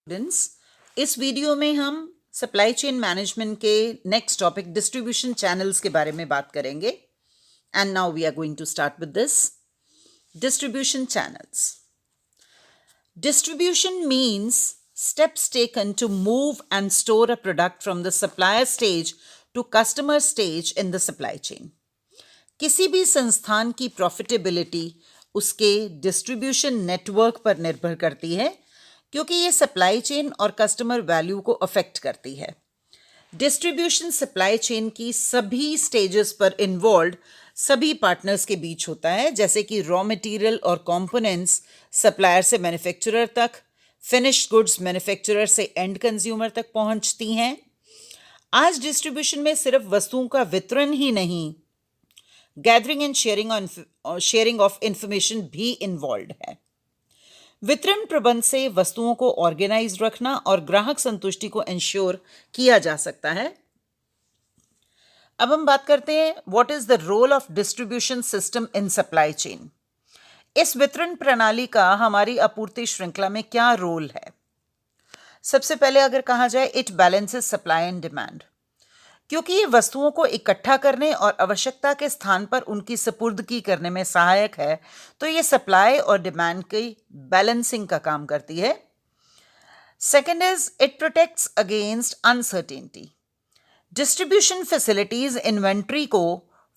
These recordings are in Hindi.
स्टूडेंट्स, इस वीडियो में हम सप्लाई चेन मैनेजमेंट के नेक्स्ट टॉपिक डिस्ट्रीब्यूशन चैनल्स के बारे में बात करेंगे। And now we are going to start with this distribution channels. Distribution means steps taken to move and store a product from the supplier stage to customer stage in the supply chain. किसी भी संस्थान की प्रॉफिटेबिलिटी उसके डिस्ट्रीब्यूशन नेटवर्क पर निर्भर करती है, क्योंकि ये सप्लाई चेन और कस्टमर वैल्यू को अफेक्ट करती है। डिस्ट्रीब्यूशन सप्लाई चेन की सभी स्टेजेस पर इन्वॉल्व सभी पार्टनर्स के बीच होता है, जैसे कि रॉ मटेरियल और कंपोनेंट्स सप्लायर से मैन्युफैक्चरर तक, फिनिश्ड गुड्स मैन्युफैक्चरर से एंड कंज्यूमर तक पहुंचती हैं। आज डिस्ट्रीब्यूशन में सिर्फ वस्तुओं का वितरण ही नहीं, gathering and sharing of information भी इन्वॉल्व है। वितरण प्रबंध से वस्तुओं को ऑर्गेनाइज रखना और ग्राहक संतुष्टि को इंश्योर किया जा सकता है। अब हम बात करते हैं what is the role of distribution system in supply chain. इस वितरण प्रणाली का हमारी आपूर्ति श्रृंखला में क्या रोल है? सबसे पहले अगर कहा जाए, it balances supply and demand. क्योंकि ये वस्तुओं को इकट्ठा करने और आवश्यकता के स्थान पर उनकी सपुर्दगी करने में सहायक है, तो ये सप्लाई और डिमांड की बैलेंसिंग का काम करती है। Second is it protects against uncertainty. Distribution facilities inventory को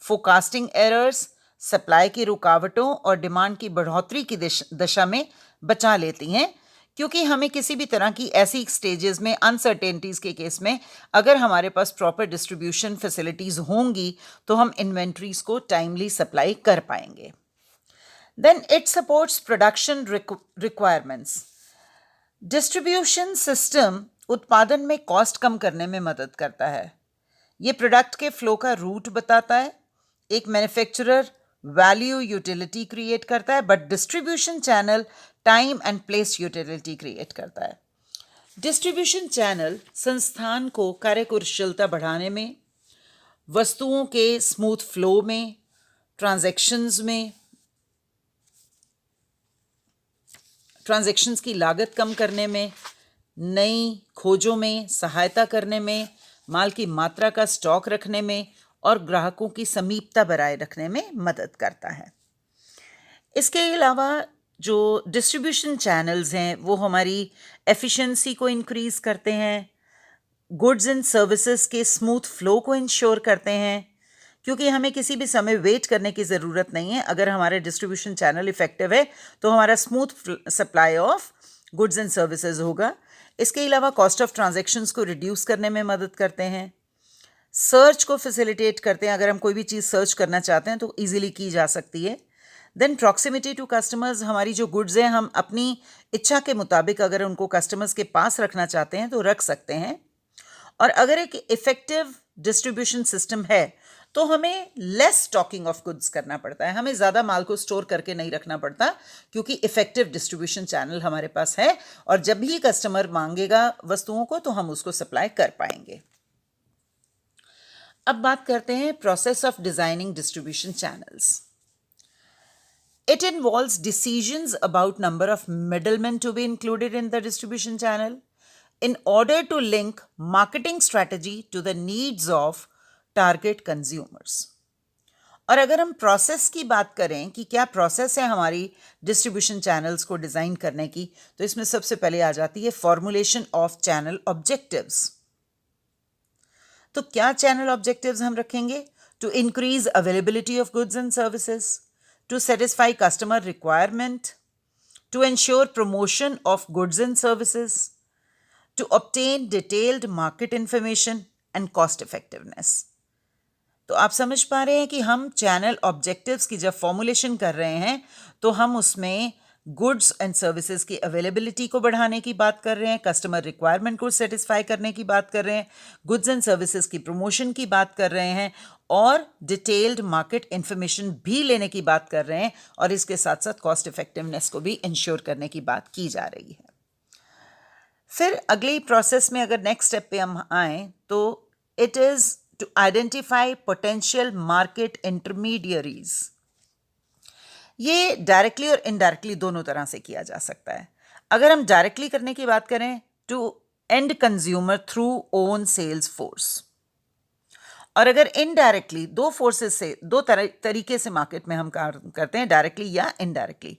फोरकास्टिंग एरर्स, सप्लाई की रुकावटों और डिमांड की बढ़ोतरी की दशा में बचा लेती हैं, क्योंकि हमें किसी भी तरह की ऐसी स्टेजेस में अनसर्टेनिटीज के केस में अगर हमारे पास प्रॉपर डिस्ट्रीब्यूशन फैसिलिटीज होंगी तो हम इन्वेंट्रीज को टाइमली सप्लाई कर पाएंगे। Then it supports production requirements. Distribution system उत्पादन में कॉस्ट कम करने में मदद करता है। ये प्रोडक्ट के फ्लो का रूट बताता है। एक मैन्युफैक्चरर वैल्यू यूटिलिटी क्रिएट करता है, but distribution channel time and place utility create करता है। डिस्ट्रीब्यूशन चैनल संस्थान को कार्यकुशलता बढ़ाने में, वस्तुओं के स्मूथ फ्लो में, ट्रांजैक्शंस की लागत कम करने में, नई खोजों में सहायता करने में, माल की मात्रा का स्टॉक रखने में और ग्राहकों की समीपता बनाए रखने में मदद करता है। इसके अलावा जो डिस्ट्रीब्यूशन चैनल्स हैं वो हमारी एफिशिएंसी को इंक्रीज करते हैं, गुड्स एंड सर्विसेज के स्मूथ फ्लो को इंश्योर करते हैं, क्योंकि हमें किसी भी समय वेट करने की ज़रूरत नहीं है। अगर हमारा डिस्ट्रीब्यूशन चैनल इफेक्टिव है तो हमारा smooth supply of goods and services होगा। इसके अलावा कॉस्ट ऑफ ट्रांजैक्शंस को रिड्यूस करने में मदद करते हैं, सर्च को फैसिलिटेट करते हैं। अगर हम कोई भी चीज़ सर्च करना चाहते हैं तो ईजिली की जा सकती है। देन प्रॉक्सिमिटी टू कस्टमर्स, हमारी जो गुड्स हैं हम अपनी इच्छा के मुताबिक अगर उनको कस्टमर्स के पास रखना चाहते हैं तो रख सकते हैं। और अगर एक इफेक्टिव डिस्ट्रीब्यूशन सिस्टम है तो हमें लेस स्टॉकिंग ऑफ गुड्स करना पड़ता है, हमें ज़्यादा माल को स्टोर करके नहीं रखना पड़ता, क्योंकि इफेक्टिव डिस्ट्रीब्यूशन चैनल हमारे पास है और जब भी कस्टमर मांगेगा वस्तुओं को तो हम उसको सप्लाई कर पाएंगे। अब बात करते हैं process of designing distribution channels. It involves decisions about number of middlemen to be included in the distribution channel in order to link marketing strategy to the needs of target consumers. और अगर हम प्रोसेस की बात करें कि क्या प्रोसेस है हमारी डिस्ट्रीब्यूशन चैनल्स को डिज़ाइन करने की, तो इसमें सबसे पहले आ जाती है फॉर्मुलेशन ऑफ चैनल ऑब्जेक्टिव्स। तो क्या चैनल ऑब्जेक्टिव्स हम रखेंगे? To increase availability of goods and services, to satisfy customer requirement, to ensure promotion of goods and services, to obtain detailed market information and cost effectiveness. तो आप समझ पा रहे हैं कि हम चैनल ऑब्जेक्टिव्स की जब फॉर्मुलेशन कर रहे हैं तो हम उसमें गुड्स एंड सर्विसेज की अवेलेबिलिटी को बढ़ाने की बात कर रहे हैं, कस्टमर रिक्वायरमेंट को सेटिस्फाई करने की बात कर रहे हैं, गुड्स एंड सर्विसेज की प्रमोशन की बात कर रहे हैं और डिटेल्ड मार्केट इंफॉर्मेशन भी लेने की बात कर रहे हैं, और इसके साथ साथ कॉस्ट इफेक्टिवनेस को भी इंश्योर करने की बात की जा रही है। फिर अगली प्रोसेस में अगर नेक्स्ट स्टेप पे हम आए तो it is to identify potential market intermediaries. ये डायरेक्टली और इनडायरेक्टली दोनों तरह से किया जा सकता है। अगर हम डायरेक्टली करने की बात करें to end consumer through own sales force. और अगर इनडायरेक्टली, दो फोर्सेस से, दो तरीके से मार्केट में हम काम करते हैं, डायरेक्टली या इनडायरेक्टली।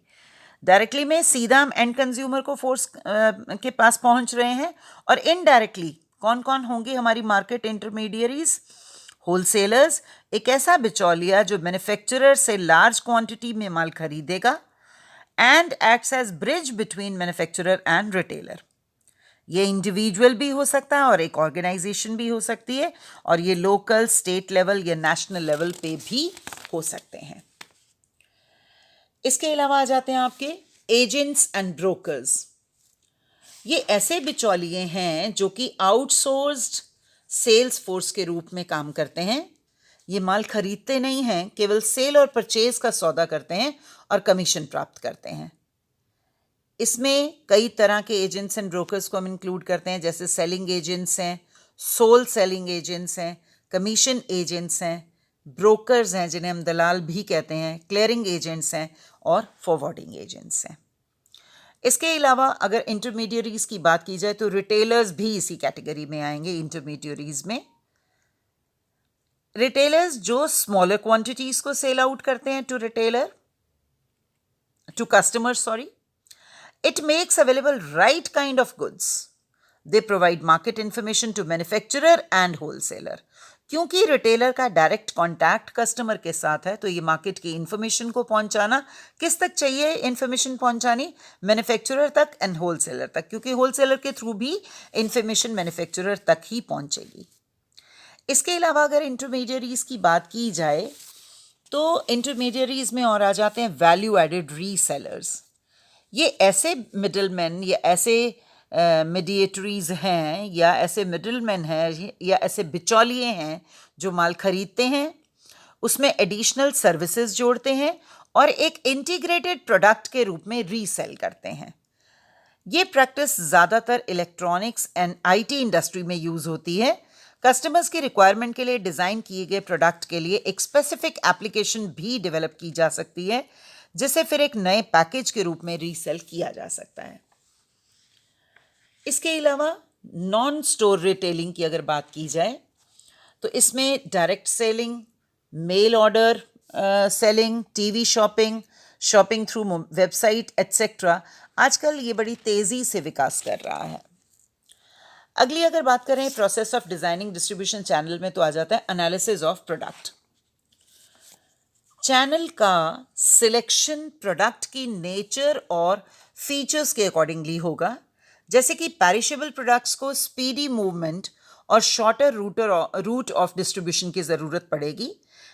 डायरेक्टली में सीधा हम एंड कंज्यूमर को फोर्स के पास पहुंच रहे हैं, और इनडायरेक्टली कौन कौन होंगे हमारी मार्केट इंटरमीडियरीज? होलसेलर्स, एक ऐसा बिचौलिया जो मैन्युफैक्चरर से लार्ज क्वांटिटी में माल खरीदेगा, and acts as bridge between manufacturer and retailer. ये इंडिविजुअल भी हो सकता है और एक ऑर्गेनाइजेशन भी हो सकती है, और ये लोकल, स्टेट लेवल या नेशनल लेवल पे भी हो सकते हैं। इसके अलावा आ जाते हैं आपके एजेंट्स एंड ब्रोकर्स। ये ऐसे बिचौलिए हैं जो कि आउटसोर्स्ड सेल्स फोर्स के रूप में काम करते हैं। ये माल खरीदते नहीं हैं, केवल सेल और परचेज का सौदा करते हैं और कमीशन प्राप्त करते हैं। इसमें कई तरह के एजेंट्स एंड ब्रोकर्स को हम इंक्लूड करते हैं, जैसे सेलिंग एजेंट्स हैं, सोल सेलिंग एजेंट्स हैं, कमीशन एजेंट्स हैं, ब्रोकर्स हैं जिन्हें हम दलाल भी कहते हैं, क्लियरिंग एजेंट्स हैं और फॉरवर्डिंग एजेंट्स हैं। इसके अलावा अगर इंटरमीडियरीज की बात की जाए तो रिटेलर्स भी इसी कैटेगरी में आएंगे। इंटरमीडियरीज में रिटेलर्स जो स्मॉलर क्वांटिटीज को सेल आउट करते हैं to customers, sorry. It makes available right kind of goods. They provide market information to manufacturer and wholesaler. क्योंकि रिटेलर का डायरेक्ट कॉन्टैक्ट कस्टमर के साथ है, तो ये मार्केट की इंफॉर्मेशन को पहुंचाना किस तक चाहिए? इंफॉर्मेशन पहुंचानी मैन्युफैक्चरर तक एंड होलसेलर तक, क्योंकि होलसेलर के थ्रू भी इंफॉर्मेशन मैन्युफैक्चरर तक ही पहुंचेगी। इसके अलावा अगर इंटरमीडियरीज की बात की जाए तो इंटरमीडियरीज में और आ जाते हैं वैल्यू एडेड रीसेलर्स। ये ऐसे मिडलमैन या ऐसे मीडिएटरीज हैं या ऐसे मिडलमैन हैं या ऐसे बिचौलिए हैं जो माल खरीदते हैं, उसमें एडिशनल सर्विसेज जोड़ते हैं और एक इंटीग्रेटेड प्रोडक्ट के रूप में रीसेल करते हैं। ये प्रैक्टिस ज़्यादातर इलेक्ट्रॉनिक्स एंड आईटी इंडस्ट्री में यूज़ होती है। कस्टमर्स की रिक्वायरमेंट के लिए डिज़ाइन किए गए प्रोडक्ट के लिए एक स्पेसिफिक एप्लीकेशन भी डेवलप की जा सकती है, जिसे फिर एक नए पैकेज के रूप में रीसेल किया जा सकता है। इसके अलावा नॉन स्टोर रिटेलिंग की अगर बात की जाए तो इसमें direct selling, mail order selling, TV shopping, shopping through website etcetera आजकल ये बड़ी तेज़ी से विकास कर रहा है। अगली अगर बात करें process of designing distribution channel में, तो आ जाता है एनालिसिस ऑफ प्रोडक्ट। चैनल का सिलेक्शन प्रोडक्ट की नेचर और फीचर्स के अकॉर्डिंगली होगा। जैसे कि पेरिशेबल प्रोडक्ट्स को स्पीडी मूवमेंट और शॉर्टर रूट ऑफ डिस्ट्रीब्यूशन की ज़रूरत पड़ेगी,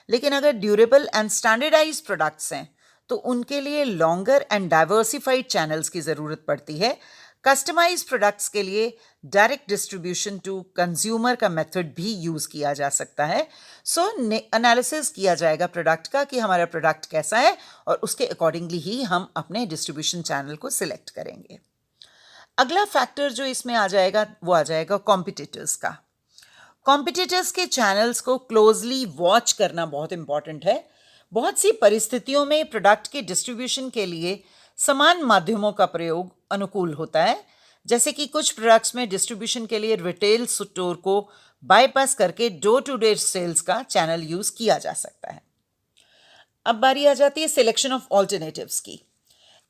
लेकिन अगर ड्यूरेबल एंड स्टैंडर्डाइज्ड प्रोडक्ट्स हैं तो उनके लिए लॉन्गर एंड डाइवर्सिफाइड चैनल्स की ज़रूरत पड़ती है। कस्टमाइज प्रोडक्ट्स के लिए डायरेक्ट डिस्ट्रीब्यूशन टू कंज्यूमर का मेथड भी यूज़ किया जा सकता है। सो एनालिसिस किया जाएगा प्रोडक्ट का कि हमारा प्रोडक्ट कैसा है और उसके अकॉर्डिंगली ही हम अपने डिस्ट्रीब्यूशन चैनल को सिलेक्ट करेंगे। अगला फैक्टर जो इसमें आ जाएगा वो आ जाएगा कॉम्पिटिटर्स का। कॉम्पिटिटर्स के चैनल्स को क्लोजली वॉच करना बहुत इंपॉर्टेंट है। बहुत सी परिस्थितियों में प्रोडक्ट के डिस्ट्रीब्यूशन के लिए समान माध्यमों का प्रयोग अनुकूल होता है, जैसे कि कुछ प्रोडक्ट्स में डिस्ट्रीब्यूशन के लिए रिटेल स्टोर को बाईपास करके डोर टू डोर सेल्स का चैनल यूज़ किया जा सकता है। अब बारी आ जाती है सिलेक्शन ऑफ ऑल्टरनेटिव्स की।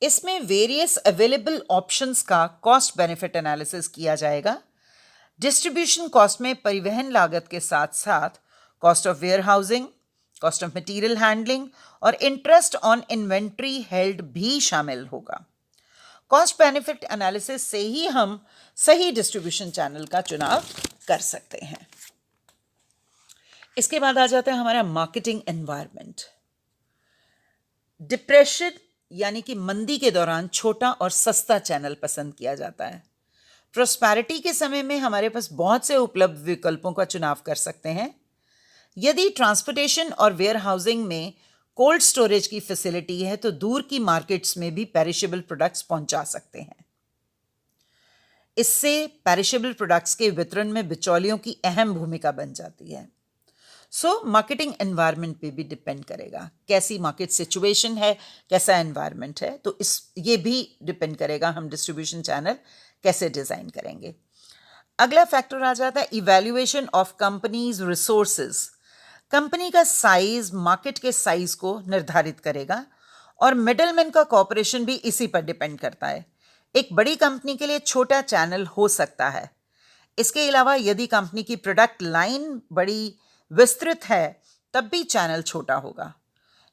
इसमें वेरियस अवेलेबल ऑप्शंस का कॉस्ट बेनिफिट एनालिसिस किया जाएगा। डिस्ट्रीब्यूशन कॉस्ट में परिवहन लागत के साथ साथ cost of warehousing, cost of material handling और इंटरेस्ट ऑन इन्वेंट्री हेल्ड भी शामिल होगा। कॉस्ट बेनिफिट एनालिसिस से ही हम सही डिस्ट्रीब्यूशन चैनल का चुनाव कर सकते हैं। इसके बाद आ जाता है हमारा मार्केटिंग एनवायरनमेंट। डिप्रेशन यानी कि मंदी के दौरान छोटा और सस्ता चैनल पसंद किया जाता है। प्रोस्पैरिटी के समय में हमारे पास बहुत से उपलब्ध विकल्पों का चुनाव कर सकते हैं। यदि ट्रांसपोर्टेशन और वेयर हाउसिंग में कोल्ड स्टोरेज की फैसिलिटी है तो दूर की मार्केट्स में भी पेरिशेबल प्रोडक्ट्स पहुंचा सकते हैं। इससे पेरिशेबल प्रोडक्ट्स के वितरण में बिचौलियों की अहम भूमिका बन जाती है। सो मार्केटिंग एनवायरनमेंट पे भी डिपेंड करेगा, कैसी मार्केट सिचुएशन है, कैसा एनवायरनमेंट है, तो ये भी डिपेंड करेगा हम डिस्ट्रीब्यूशन चैनल कैसे डिज़ाइन करेंगे। अगला फैक्टर आ जाता है evaluation of companies resources. Company का साइज मार्केट के साइज को निर्धारित करेगा और मिडलमैन का कॉपरेशन भी इसी पर डिपेंड करता है। एक बड़ी कंपनी के लिए छोटा चैनल हो सकता है। इसके अलावा यदि कंपनी की प्रोडक्ट लाइन बड़ी विस्तृत है तब भी चैनल छोटा होगा।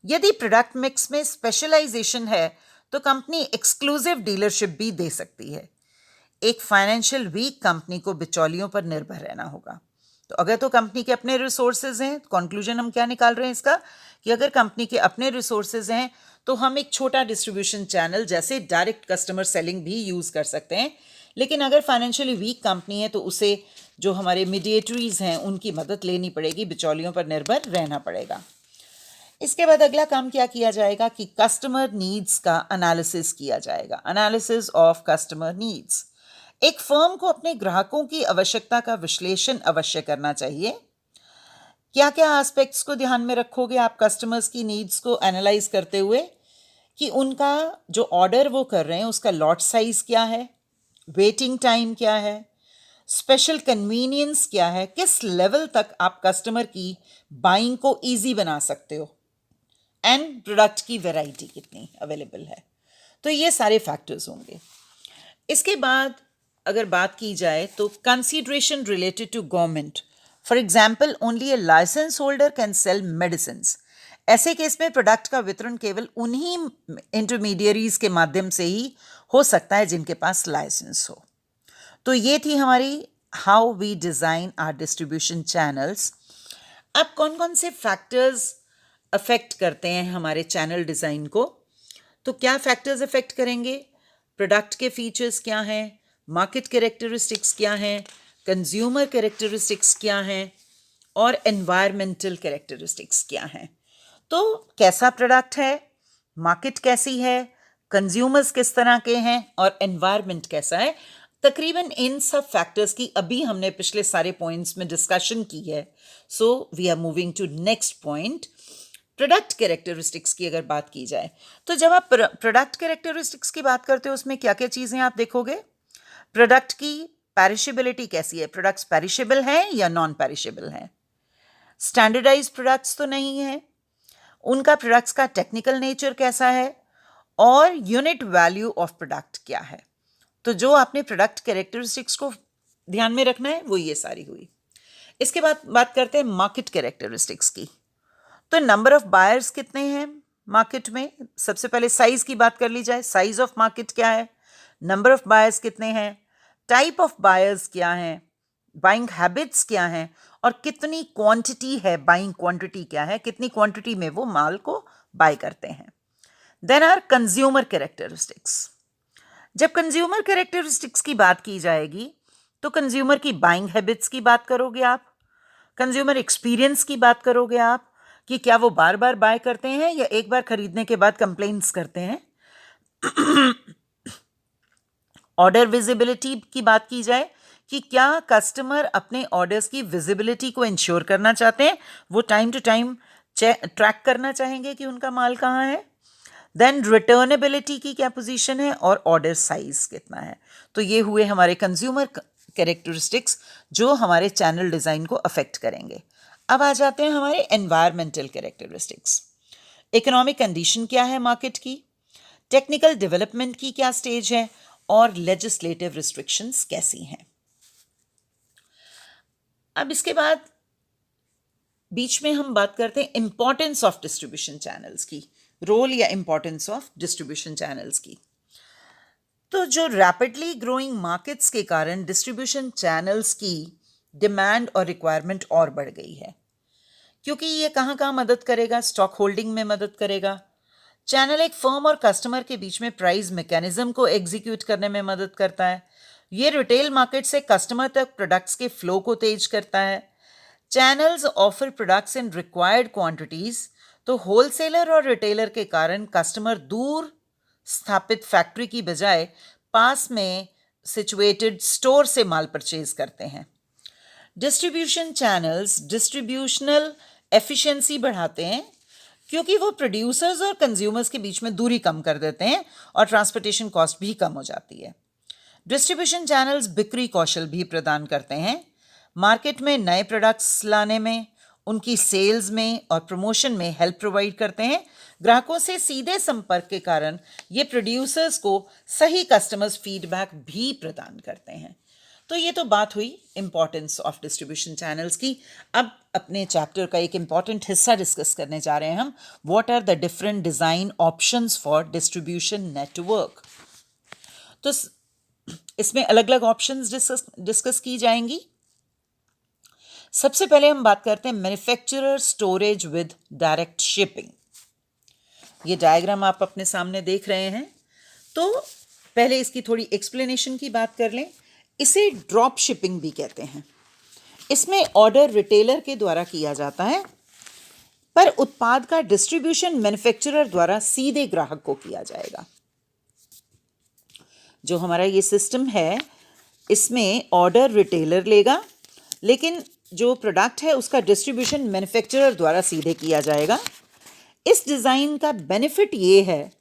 यदि प्रोडक्ट मिक्स में स्पेशलाइजेशन है तो कंपनी एक्सक्लूसिव डीलरशिप भी दे सकती है। एक फाइनेंशियल वीक कंपनी को बिचौलियों पर निर्भर रहना होगा। तो अगर तो कंपनी के अपने रिसोर्सेज हैं, कंक्लूजन हम क्या निकाल रहे हैं इसका कि अगर कंपनी के अपने रिसोर्सेज हैं तो हम एक छोटा डिस्ट्रीब्यूशन चैनल जैसे डायरेक्ट कस्टमर सेलिंग भी यूज़ कर सकते हैं। लेकिन अगर फाइनेंशियली वीक कंपनी है तो उसे जो हमारे मीडिएटरीज हैं उनकी मदद लेनी पड़ेगी, बिचौलियों पर निर्भर रहना पड़ेगा। इसके बाद अगला काम क्या किया जाएगा कि कस्टमर नीड्स का एनालिसिस किया जाएगा, एनालिसिस ऑफ कस्टमर नीड्स। एक फर्म को अपने ग्राहकों की आवश्यकता का विश्लेषण अवश्य करना चाहिए। क्या क्या एस्पेक्ट्स को ध्यान में रखोगे आप कस्टमर्स की नीड्स को एनालाइज करते हुए कि उनका जो ऑर्डर वो कर रहे हैं उसका लॉट साइज क्या है, वेटिंग टाइम क्या है, स्पेशल कन्वीनियंस क्या है, किस लेवल तक आप कस्टमर की बाइंग को ईजी बना सकते हो, एंड प्रोडक्ट की वैरायटी कितनी अवेलेबल है। तो ये सारे फैक्टर्स होंगे। इसके बाद अगर बात की जाए तो consideration related to government, for example only a licence holder can sell medicine. ऐसे केस में प्रोडक्ट का वितरण केवल उन्हीं इंटरमीडियरीज के माध्यम से ही हो सकता है जिनके पास लाइसेंस हो। तो ये थी हमारी how we design our distribution channels. अब कौन कौन से फैक्टर्स अफेक्ट करते हैं हमारे चैनल डिज़ाइन को? तो क्या फैक्टर्स अफेक्ट करेंगे? प्रोडक्ट के फीचर्स क्या हैं, मार्केट कैरेक्टरिस्टिक्स क्या हैं, कंज्यूमर कैरेक्टरिस्टिक्स क्या हैं और एनवायरमेंटल कैरेक्टरिस्टिक्स क्या हैं। तो कैसा प्रोडक्ट है, मार्केट कैसी है, कंज्यूमर्स किस तरह के हैं और एनवायरमेंट कैसा है। तकरीबन इन सब फैक्टर्स की अभी हमने पिछले सारे पॉइंट्स में डिस्कशन की है। So we are moving to next point, product characteristics की अगर बात की जाए तो जब आप प्रोडक्ट कैरेक्टरिस्टिक्स की बात करते हो उसमें क्या क्या चीज़ें आप देखोगे? प्रोडक्ट की पेरिशेबिलिटी कैसी है, प्रोडक्ट्स पेरिशेबल हैं या नॉन पेरिशेबल हैं, स्टैंडर्डाइज प्रोडक्ट्स तो नहीं है, उनका प्रोडक्ट्स का टेक्निकल नेचर कैसा है और यूनिट वैल्यू ऑफ प्रोडक्ट क्या है। तो जो आपने प्रोडक्ट कैरेक्टरिस्टिक्स को ध्यान में रखना है वो ये सारी हुई। इसके बाद बात करते हैं मार्केट कैरेक्टरिस्टिक्स की। तो नंबर ऑफ बायर्स कितने हैं मार्केट में, सबसे पहले साइज की बात कर ली जाए, साइज ऑफ मार्केट क्या है, नंबर ऑफ बायर्स कितने हैं, टाइप ऑफ बायर्स क्या हैं, बाइंग हैबिट्स क्या हैं और कितनी क्वांटिटी है, बाइंग क्वांटिटी क्या है, कितनी क्वांटिटी में वो माल को बाय करते हैं। Then are consumer characteristics. जब कंज्यूमर कैरेक्टरिस्टिक्स की बात की जाएगी तो कंज्यूमर की बाइंग हैबिट्स की बात करोगे आप, कंज्यूमर एक्सपीरियंस की बात करोगे आप कि क्या वो बार बार बाय करते हैं या एक बार खरीदने के बाद कंप्लेंट्स करते हैं। ऑर्डर विजिबिलिटी की बात की जाए कि क्या कस्टमर अपने ऑर्डर्स की विजिबिलिटी को इंश्योर करना चाहते हैं, वो टाइम टू टाइम ट्रैक करना चाहेंगे कि उनका माल कहाँ है। देन रिटर्नेबिलिटी की क्या पोजीशन है और ऑर्डर साइज कितना है। तो ये हुए हमारे कंज्यूमर कैरेक्टरिस्टिक्स जो हमारे चैनल डिज़ाइन को अफेक्ट करेंगे। अब आ जाते हैं हमारे एनवायरमेंटल कैरेक्टरिस्टिक्स। इकोनॉमिक कंडीशन क्या है मार्केट की, टेक्निकल डेवलपमेंट की क्या स्टेज है और लेजिस्लेटिव रिस्ट्रिक्शंस कैसी हैं। अब इसके बाद बीच में हम बात करते हैं इंपॉर्टेंस ऑफ डिस्ट्रीब्यूशन चैनल्स की, रोल या इंपॉर्टेंस ऑफ डिस्ट्रीब्यूशन चैनल्स की। तो जो रैपिडली ग्रोइंग मार्केट्स के कारण डिस्ट्रीब्यूशन चैनल्स की डिमांड और रिक्वायरमेंट और बढ़ गई है, क्योंकि ये कहाँ कहाँ मदद करेगा, स्टॉक होल्डिंग में मदद करेगा। चैनल एक फर्म और कस्टमर के बीच में प्राइस मैकेनिज्म को एग्जीक्यूट करने में मदद करता है। ये रिटेल मार्केट से कस्टमर तक प्रोडक्ट्स के फ्लो को तेज करता है। Channels offer products in required quantities, तो होलसेलर और रिटेलर के कारण कस्टमर दूर स्थापित फैक्ट्री की बजाय पास में सिचुएटेड स्टोर से माल परचेज करते हैं। डिस्ट्रीब्यूशन चैनल्स डिस्ट्रीब्यूशनल एफिशिएंसी बढ़ाते हैं क्योंकि वो प्रोड्यूसर्स और कंज्यूमर्स के बीच में दूरी कम कर देते हैं और ट्रांसपोर्टेशन कॉस्ट भी कम हो जाती है। डिस्ट्रीब्यूशन चैनल्स बिक्री कौशल भी प्रदान करते हैं, मार्केट में नए प्रोडक्ट्स लाने में, उनकी सेल्स में और प्रमोशन में हेल्प प्रोवाइड करते हैं। ग्राहकों से सीधे संपर्क के कारण ये प्रोड्यूसर्स को सही कस्टमर्स फीडबैक भी प्रदान करते हैं। तो ये तो बात हुई इम्पॉर्टेंस ऑफ डिस्ट्रीब्यूशन चैनल्स की। अब अपने चैप्टर का एक इम्पॉर्टेंट हिस्सा डिस्कस करने जा रहे हैं हम, what are the different design options for distribution network. तो इसमें अलग अलग ऑप्शंस डिस्कस की जाएंगी। सबसे पहले हम बात करते हैं manufacturer storage with direct shipping. ये डायग्राम आप अपने सामने देख रहे हैं। तो पहले इसकी थोड़ी एक्सप्लेनेशन की बात कर लें। इसे ड्रॉप शिपिंग भी कहते हैं। इसमें ऑर्डर रिटेलर के द्वारा किया जाता है, पर उत्पाद का डिस्ट्रीब्यूशन मैन्युफैक्चरर द्वारा सीधे ग्राहक को किया जाएगा। जो हमारा ये सिस्टम है, इसमें ऑर्डर रिटेलर लेगा, लेकिन जो प्रोडक्ट है उसका डिस्ट्रीब्यूशन मैन्युफैक्चरर द्वारा सीधे किया जाएगा। इस डिज़ाइन का बेनिफिट ये है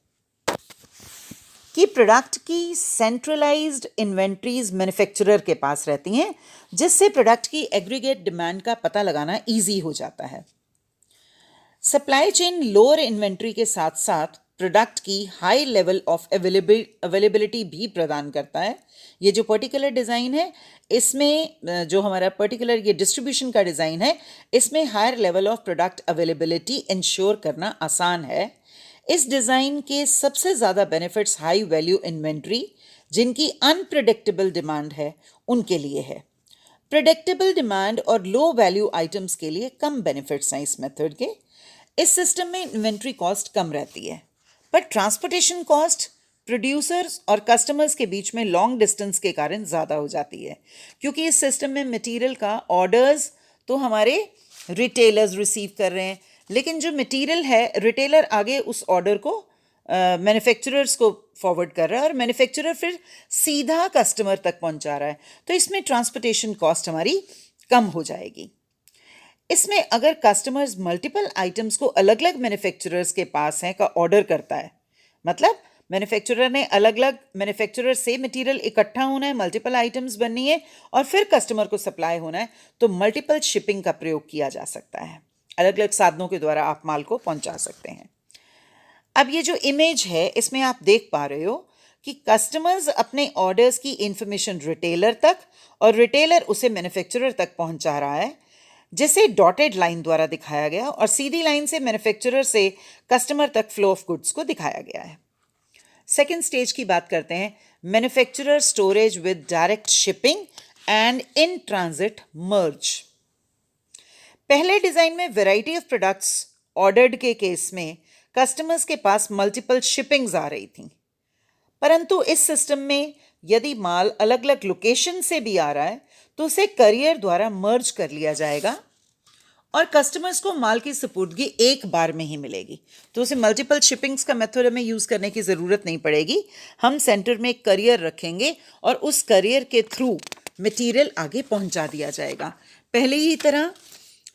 कि प्रोडक्ट की सेंट्रलाइज्ड इन्वेंट्रीज मैन्युफैक्चरर के पास रहती हैं, जिससे प्रोडक्ट की एग्रीगेट डिमांड का पता लगाना ईजी हो जाता है। सप्लाई चेन लोअर इन्वेंट्री के साथ साथ प्रोडक्ट की हाई लेवल ऑफ अवेलेबिलिटी भी प्रदान करता है। ये जो पर्टिकुलर डिज़ाइन है, इसमें जो हमारा पर्टिकुलर ये डिस्ट्रीब्यूशन का डिज़ाइन है, इसमें higher level of product availability ensure करना आसान है। इस डिज़ाइन के सबसे ज़्यादा बेनिफिट्स हाई वैल्यू इन्वेंट्री, जिनकी अनप्रिडिक्टेबल डिमांड है, उनके लिए है। प्रिडिक्टेबल डिमांड और लो वैल्यू आइटम्स के लिए कम बेनिफिट्स हैं इस मेथड के। इस सिस्टम में इन्वेंट्री कॉस्ट कम रहती है, पर ट्रांसपोर्टेशन कॉस्ट प्रोड्यूसर्स और कस्टमर्स के बीच में लॉन्ग डिस्टेंस के कारण ज़्यादा हो जाती है, क्योंकि इस सिस्टम में मटेरियल का ऑर्डर्स तो हमारे रिटेलर्स रिसीव कर रहे हैं, लेकिन जो मटेरियल है रिटेलर आगे उस ऑर्डर को मैन्युफैक्चरर्स को फॉरवर्ड कर रहा है और मैन्युफैक्चरर फिर सीधा कस्टमर तक पहुंचा रहा है। तो इसमें ट्रांसपोर्टेशन कॉस्ट हमारी कम हो जाएगी। इसमें अगर कस्टमर्स मल्टीपल आइटम्स को अलग अलग मैन्युफैक्चरर्स के पास हैं का ऑर्डर करता है, मतलब मैन्युफैक्चरर ने अलग अलग मैन्युफैक्चरर से मटेरियल इकट्ठा होना है, मल्टीपल आइटम्स बननी है और फिर कस्टमर को सप्लाई होना है, तो मल्टीपल शिपिंग का प्रयोग किया जा सकता है। अलग अलग साधनों के द्वारा आप माल को पहुंचा सकते हैं। अब ये जो इमेज है, इसमें आप देख पा रहे हो कि कस्टमर्स अपने ऑर्डर्स की इंफॉर्मेशन रिटेलर तक और रिटेलर उसे मैन्युफैक्चरर तक पहुंचा रहा है, जिसे डॉटेड लाइन द्वारा दिखाया गया, और सीधी लाइन से मैन्युफैक्चरर से कस्टमर तक फ्लो ऑफ गुड्स को दिखाया गया है। सेकेंड स्टेज की बात करते हैं, manufacturer storage with direct shipping and in transit merge. पहले डिज़ाइन में वैरायटी ऑफ प्रोडक्ट्स ऑर्डर्ड के केस में कस्टमर्स के पास मल्टीपल शिपिंग्स आ रही थी, परंतु इस सिस्टम में यदि माल अलग अलग लोकेशन से भी आ रहा है तो उसे करियर द्वारा मर्ज कर लिया जाएगा और कस्टमर्स को माल की सुपुर्दगी एक बार में ही मिलेगी। तो उसे मल्टीपल शिपिंग्स का मेथड हमें यूज़ करने की ज़रूरत नहीं पड़ेगी। हम सेंटर में एक करियर रखेंगे और उस करियर के थ्रू मटेरियल आगे पहुंचा दिया जाएगा। पहले ही तरह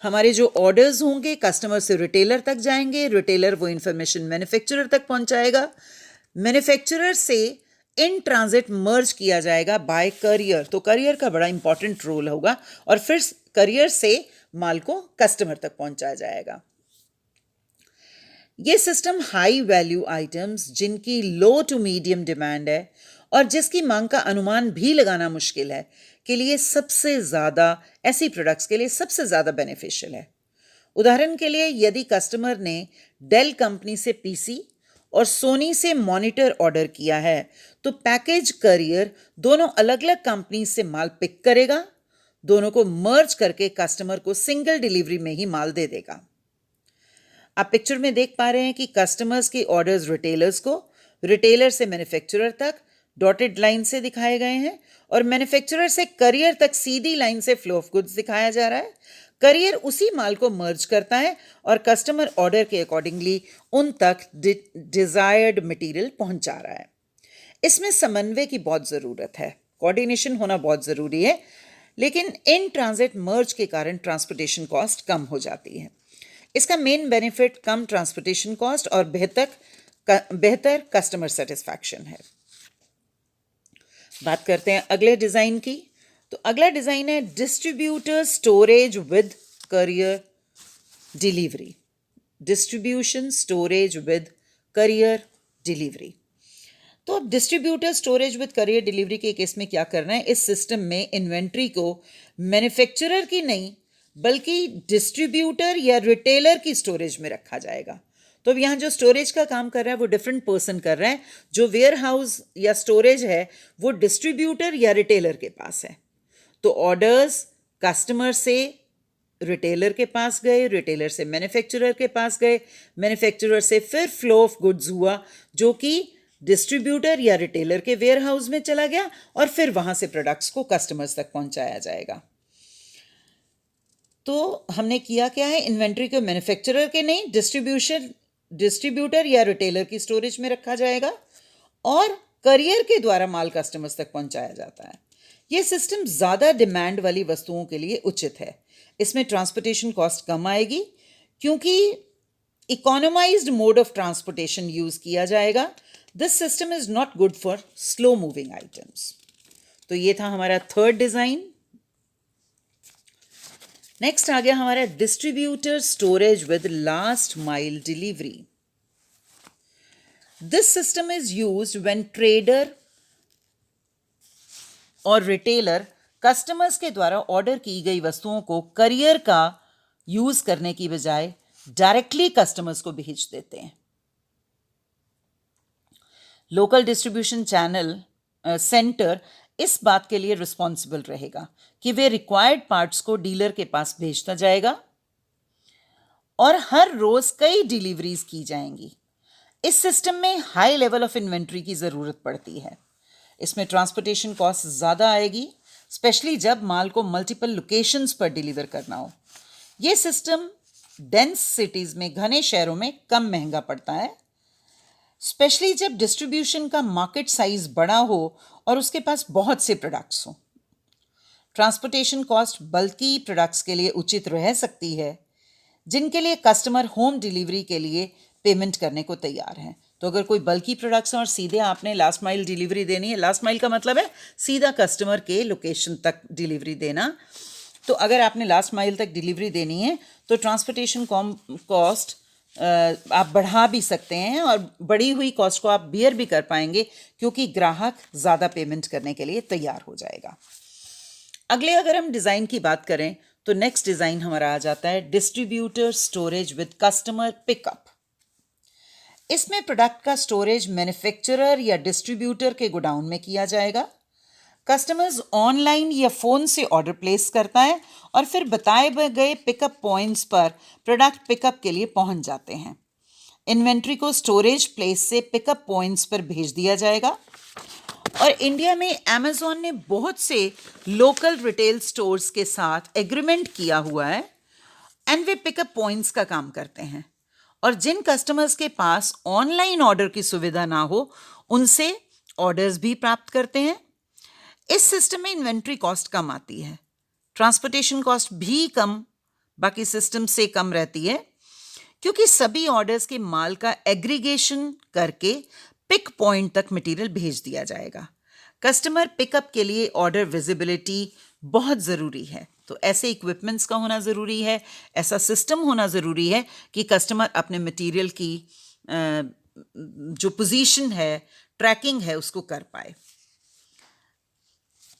हमारे जो ऑर्डर्स होंगे कस्टमर से रिटेलर तक जाएंगे, रिटेलर वो इन्फॉर्मेशन मैन्युफैक्चरर तक पहुंचाएगा, मैन्युफैक्चरर से इन ट्रांजिट मर्ज किया जाएगा बाय करियर। तो करियर का बड़ा इंपॉर्टेंट रोल होगा और फिर करियर से माल को कस्टमर तक पहुंचाया जाएगा। ये सिस्टम हाई वैल्यू आइटम्स जिनकी लो टू मीडियम डिमांड है और जिसकी मांग का अनुमान भी लगाना मुश्किल है के लिए सबसे ज़्यादा, ऐसी प्रोडक्ट्स के लिए सबसे ज़्यादा बेनिफिशियल है। उदाहरण के लिए यदि कस्टमर ने डेल कंपनी से पीसी और सोनी से मॉनिटर ऑर्डर किया है, तो पैकेज करियर दोनों अलग अलग कंपनी से माल पिक करेगा, दोनों को मर्ज करके कस्टमर को सिंगल डिलीवरी में ही माल दे देगा। आप पिक्चर में देख पा रहे हैं कि कस्टमर्स के ऑर्डर्स रिटेलर्स को, रिटेलर से मैन्युफैक्चरर तक डॉटेड लाइन से दिखाए गए हैं और मैन्युफैक्चरर से करियर तक सीधी लाइन से फ्लो ऑफ गुड्स दिखाया जा रहा है। करियर उसी माल को मर्ज करता है और कस्टमर ऑर्डर के अकॉर्डिंगली उन तक डिजायर्ड मटेरियल पहुंचा रहा है। इसमें समन्वय की बहुत ज़रूरत है, कोऑर्डिनेशन होना बहुत ज़रूरी है, लेकिन इन ट्रांजिट मर्ज के कारण ट्रांसपोर्टेशन कॉस्ट कम हो जाती है। इसका मेन बेनिफिट कम ट्रांसपोर्टेशन कॉस्ट और बेहतर कस्टमर सेटिस्फैक्शन है। बात करते हैं अगले डिज़ाइन की। तो अगला डिज़ाइन है distributor storage with career delivery. Distribution storage with career delivery. तो अब distributor storage with career delivery के केस में क्या करना है, इस सिस्टम में इन्वेंट्री को मैन्युफैक्चरर की नहीं बल्कि डिस्ट्रीब्यूटर या रिटेलर की स्टोरेज में रखा जाएगा। तो अब यहाँ जो स्टोरेज का काम कर रहा है वो डिफरेंट पर्सन कर रहा है। जो वेयर हाउस या स्टोरेज है वो डिस्ट्रीब्यूटर या रिटेलर के पास है। तो ऑर्डर्स कस्टमर से रिटेलर के पास गए, रिटेलर से मैन्युफैक्चरर के पास गए, मैन्युफैक्चरर से फिर फ्लो ऑफ गुड्स हुआ जो कि डिस्ट्रीब्यूटर या रिटेलर के वेयर हाउस में चला गया और फिर वहां से प्रोडक्ट्स को कस्टमर्स तक पहुंचाया जाएगा। तो हमने किया क्या है, इन्वेंट्री को मैन्युफैक्चरर के नहीं डिस्ट्रीब्यूटर या रिटेलर की स्टोरेज में रखा जाएगा और करियर के द्वारा माल कस्टमर्स तक पहुंचाया जाता है। यह सिस्टम ज़्यादा डिमांड वाली वस्तुओं के लिए उचित है। इसमें ट्रांसपोर्टेशन कॉस्ट कम आएगी क्योंकि इकोनोमाइज्ड मोड ऑफ ट्रांसपोर्टेशन यूज किया जाएगा। This system is not good for slow moving items. तो ये था हमारा थर्ड डिजाइन। नेक्स्ट आ गया हमारा distributor storage with last mile delivery. This system is used when trader और रिटेलर कस्टमर्स के द्वारा ऑर्डर की गई वस्तुओं को करियर का यूज करने की बजाय डायरेक्टली कस्टमर्स को भेज देते हैं। लोकल डिस्ट्रीब्यूशन चैनल सेंटर इस बात के लिए रिस्पॉन्सिबल रहेगा कि वे रिक्वायर्ड पार्ट्स को डीलर के पास भेजता जाएगा और हर रोज कई डिलीवरीज की जाएंगी। इस सिस्टम में हाई लेवल ऑफ इन्वेंट्री की ज़रूरत पड़ती है। इसमें ट्रांसपोर्टेशन कॉस्ट ज़्यादा आएगी, स्पेशली जब माल को मल्टीपल लोकेशंस पर डिलीवर करना हो। यह सिस्टम डेंस सिटीज़ में, घने शहरों में कम महंगा पड़ता है, स्पेशली जब डिस्ट्रीब्यूशन का मार्केट साइज बड़ा हो और उसके पास बहुत से प्रोडक्ट्स हो। ट्रांसपोर्टेशन कॉस्ट बल्कि प्रोडक्ट्स के लिए उचित रह सकती है जिनके लिए कस्टमर होम डिलीवरी के लिए पेमेंट करने को तैयार हैं। तो अगर कोई बल्कि प्रोडक्ट्स हैं और सीधे आपने लास्ट माइल डिलीवरी देनी है, लास्ट माइल का मतलब है सीधा कस्टमर के लोकेशन तक डिलीवरी देना। तो अगर आपने लास्ट माइल तक डिलीवरी देनी है तो ट्रांसपोर्टेशन कॉस्ट आप बढ़ा भी सकते हैं और बढ़ी हुई कॉस्ट को आप बियर भी कर पाएंगे क्योंकि ग्राहक ज़्यादा पेमेंट करने के लिए तैयार हो जाएगा। अगले अगर हम डिज़ाइन की बात करें तो नेक्स्ट डिज़ाइन हमारा आ जाता है distributor storage with customer pickup. इसमें प्रोडक्ट का स्टोरेज मैन्युफैक्चरर या डिस्ट्रीब्यूटर के गोडाउन में किया जाएगा। कस्टमर्स ऑनलाइन या फ़ोन से ऑर्डर प्लेस करता है और फिर बताए गए पिकअप पॉइंट्स पर प्रोडक्ट पिकअप के लिए पहुंच जाते हैं। इन्वेंट्री को स्टोरेज प्लेस से पिकअप पॉइंट्स पर भेज दिया जाएगा। और इंडिया में अमेज़ॉन ने बहुत से लोकल रिटेल स्टोर्स के साथ एग्रीमेंट किया हुआ है एंड वे पिकअप पॉइंट्स का काम करते हैं। और जिन कस्टमर्स के पास ऑनलाइन ऑर्डर की सुविधा ना हो उनसे ऑर्डर्स भी प्राप्त करते हैं। इस सिस्टम में इन्वेंट्री कॉस्ट कम आती है, ट्रांसपोर्टेशन कॉस्ट भी कम बाकी सिस्टम से कम रहती है क्योंकि सभी ऑर्डर्स के माल का एग्रीगेशन करके पिक पॉइंट तक मटेरियल भेज दिया जाएगा। कस्टमर पिकअप के लिए ऑर्डर विजिबिलिटी बहुत ज़रूरी है, तो ऐसे इक्विपमेंट्स का होना ज़रूरी है, ऐसा सिस्टम होना ज़रूरी है कि कस्टमर अपने मटेरियल की जो पोजीशन है, ट्रैकिंग है, उसको कर पाए।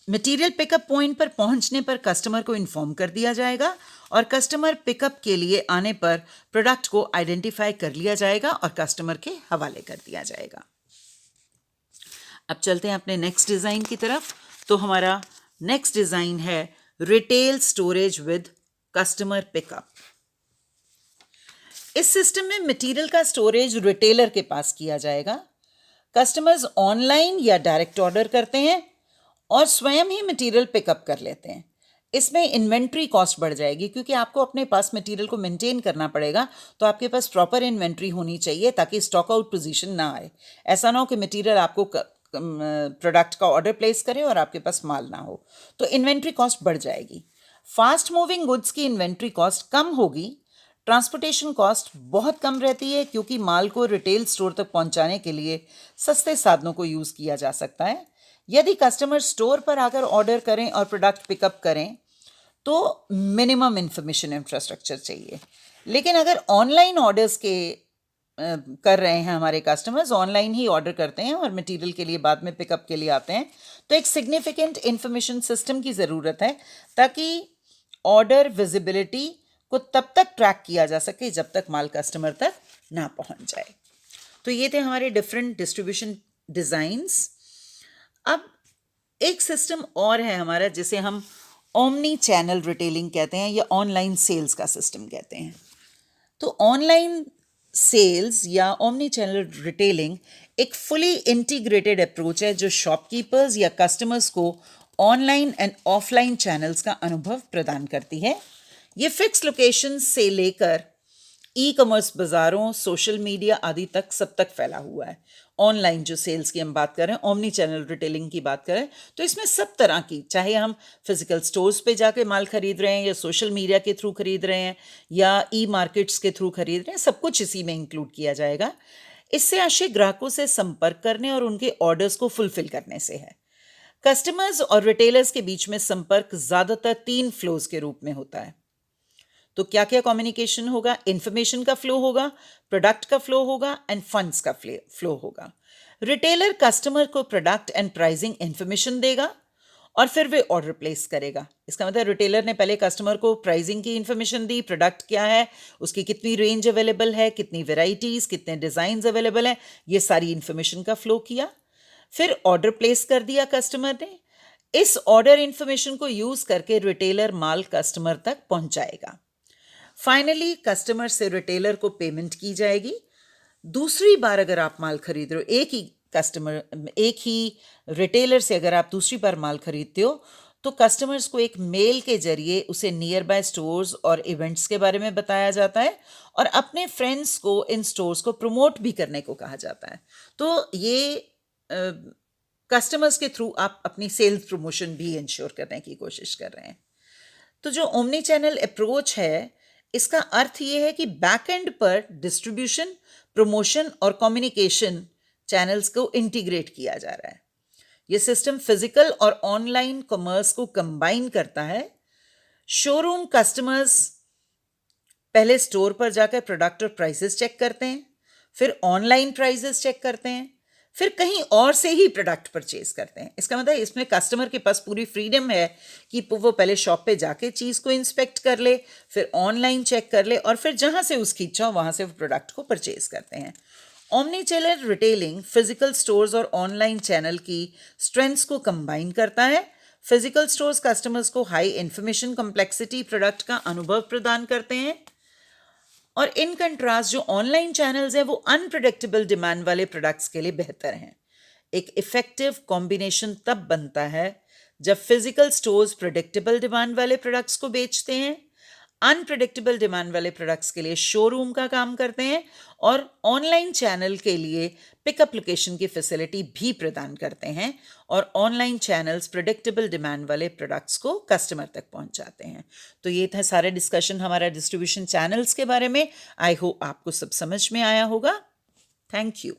मटेरियल पिकअप पॉइंट पर पहुंचने पर कस्टमर को इन्फॉर्म कर दिया जाएगा और कस्टमर पिकअप के लिए आने पर प्रोडक्ट को आइडेंटिफाई कर लिया जाएगा और कस्टमर के हवाले कर दिया जाएगा। अब चलते हैं अपने नेक्स्ट डिज़ाइन की तरफ। तो हमारा नेक्स्ट डिज़ाइन है retail storage with customer pickup. इस सिस्टम में मटेरियल का स्टोरेज रिटेलर के पास किया जाएगा। कस्टमर्स ऑनलाइन या डायरेक्ट ऑर्डर करते हैं और स्वयं ही मटेरियल पिकअप कर लेते हैं। इसमें इन्वेंट्री कॉस्ट बढ़ जाएगी क्योंकि आपको अपने पास मटेरियल को मेंटेन करना पड़ेगा, तो आपके पास प्रॉपर इन्वेंट्री होनी चाहिए ताकि स्टॉक आउट पोजीशन ना आए। ऐसा ना हो कि मटेरियल आपको प्रोडक्ट का ऑर्डर प्लेस करे और आपके पास माल ना हो, तो इन्वेंट्री कॉस्ट बढ़ जाएगी। फास्ट मूविंग गुड्स की इन्वेंट्री कॉस्ट कम होगी। ट्रांसपोर्टेशन कॉस्ट बहुत कम रहती है क्योंकि माल को रिटेल स्टोर तक पहुंचाने के लिए सस्ते साधनों को यूज़ किया जा सकता है। यदि कस्टमर स्टोर पर आकर ऑर्डर करें और प्रोडक्ट पिकअप करें तो मिनिमम इंफॉर्मेशन इंफ्रास्ट्रक्चर चाहिए। लेकिन अगर ऑनलाइन ऑर्डर्स के कर रहे हैं हमारे कस्टमर्स, ऑनलाइन ही ऑर्डर करते हैं और मटेरियल के लिए बाद में पिकअप के लिए आते हैं, तो एक सिग्निफिकेंट इंफॉर्मेशन सिस्टम की ज़रूरत है ताकि ऑर्डर विजिबिलिटी को तब तक ट्रैक किया जा सके जब तक माल कस्टमर तक ना पहुंच जाए। तो ये थे हमारे डिफरेंट डिस्ट्रीब्यूशन डिज़ाइंस। अब एक सिस्टम और है हमारा जिसे हम ओमनी चैनल रिटेलिंग कहते हैं या ऑनलाइन सेल्स का सिस्टम कहते हैं। तो ऑनलाइन सेल्स या ओमनी चैनल रिटेलिंग एक फुली इंटीग्रेटेड अप्रोच है जो शॉपकीपर्स या कस्टमर्स को ऑनलाइन एंड ऑफलाइन चैनल्स का अनुभव प्रदान करती है। ये फिक्स लोकेशन से लेकर ई कॉमर्स बाज़ारों, सोशल मीडिया आदि तक सब तक फैला हुआ है। ऑनलाइन जो सेल्स की हम बात करें, ओमनी चैनल रिटेलिंग की बात करें, तो इसमें सब तरह की, चाहे हम फिजिकल स्टोर्स पे जाके माल खरीद रहे हैं या सोशल मीडिया के थ्रू खरीद रहे हैं या ई मार्केट्स के थ्रू खरीद रहे हैं, सब कुछ इसी में इंक्लूड किया जाएगा। इससे आशय ग्राहकों से संपर्क करने और उनके ऑर्डर्स को फुलफिल करने से है। कस्टमर्स और रिटेलर्स के बीच में संपर्क ज़्यादातर 3 फ्लोज के रूप में होता है। तो क्या क्या कम्युनिकेशन होगा? इंफॉर्मेशन का फ्लो होगा, प्रोडक्ट का फ्लो होगा एंड फंड्स का फ्लो होगा। रिटेलर कस्टमर को प्रोडक्ट एंड प्राइसिंग इंफॉर्मेशन देगा और फिर वे ऑर्डर प्लेस करेगा। इसका मतलब रिटेलर ने पहले कस्टमर को प्राइसिंग की इंफॉर्मेशन दी, प्रोडक्ट क्या है, उसकी कितनी रेंज अवेलेबल है, कितनी वेराइटीज़, कितने डिज़ाइंस अवेलेबल हैं, ये सारी इंफॉर्मेशन का फ्लो किया। फिर ऑर्डर प्लेस कर दिया कस्टमर ने। इस ऑर्डर इंफॉर्मेशन को यूज़ करके रिटेलर माल कस्टमर तक पहुंचाएगा। फाइनली कस्टमर से रिटेलर को पेमेंट की जाएगी। दूसरी बार अगर आप माल खरीद रहे हो, एक ही रिटेलर से अगर आप दूसरी बार माल खरीदते हो तो कस्टमर्स को एक मेल के जरिए उसे नियर बाय स्टोर्स और इवेंट्स के बारे में बताया जाता है और अपने फ्रेंड्स को इन स्टोर्स को प्रमोट भी करने को कहा जाता है। तो ये कस्टमर्स के थ्रू आप अपनी सेल्स प्रमोशन भी इंश्योर करने की कोशिश कर रहे हैं। तो जो ओमनी चैनल अप्रोच है, इसका अर्थ ये है कि बैक एंड पर डिस्ट्रीब्यूशन, प्रमोशन और कम्युनिकेशन चैनल्स को इंटीग्रेट किया जा रहा है। ये सिस्टम फिजिकल और ऑनलाइन कॉमर्स को कंबाइन करता है। शोरूम कस्टमर्स पहले स्टोर पर जाकर प्रोडक्ट और प्राइसेस चेक करते हैं, फिर ऑनलाइन प्राइसेस चेक करते हैं, फिर कहीं और से ही प्रोडक्ट परचेज करते हैं। इसका मतलब इसमें कस्टमर के पास पूरी फ्रीडम है कि वो पहले शॉप पे जाके चीज़ को इंस्पेक्ट कर ले, फिर ऑनलाइन चेक कर ले और फिर जहाँ से उसकी इच्छा हो वहाँ से वो प्रोडक्ट को परचेज करते हैं। Omni channel retailing physical stores और ऑनलाइन चैनल की स्ट्रेंथ्स को कंबाइन करता है। फिजिकल स्टोर्स कस्टमर्स को हाई इंफॉर्मेशन कॉम्प्लेक्सिटी प्रोडक्ट का अनुभव प्रदान करते हैं और इन कंट्रास्ट जो ऑनलाइन चैनल्स हैं वो अनप्रेडिक्टेबल डिमांड वाले प्रोडक्ट्स के लिए बेहतर हैं। एक इफेक्टिव कॉम्बिनेशन तब बनता है जब फिजिकल स्टोर्स प्रेडिक्टेबल डिमांड वाले प्रोडक्ट्स को बेचते हैं, अनप्रेडिक्टेबल डिमांड वाले प्रोडक्ट्स के लिए शोरूम का काम करते हैं और ऑनलाइन चैनल के लिए पिकअप लोकेशन की फैसिलिटी भी प्रदान करते हैं और ऑनलाइन चैनल्स प्रेडिक्टेबल डिमांड वाले प्रोडक्ट्स को कस्टमर तक पहुंचाते हैं। तो ये था सारे डिस्कशन हमारा डिस्ट्रीब्यूशन चैनल्स के बारे में। आई होप आपको सब समझ में आया होगा। Thank you.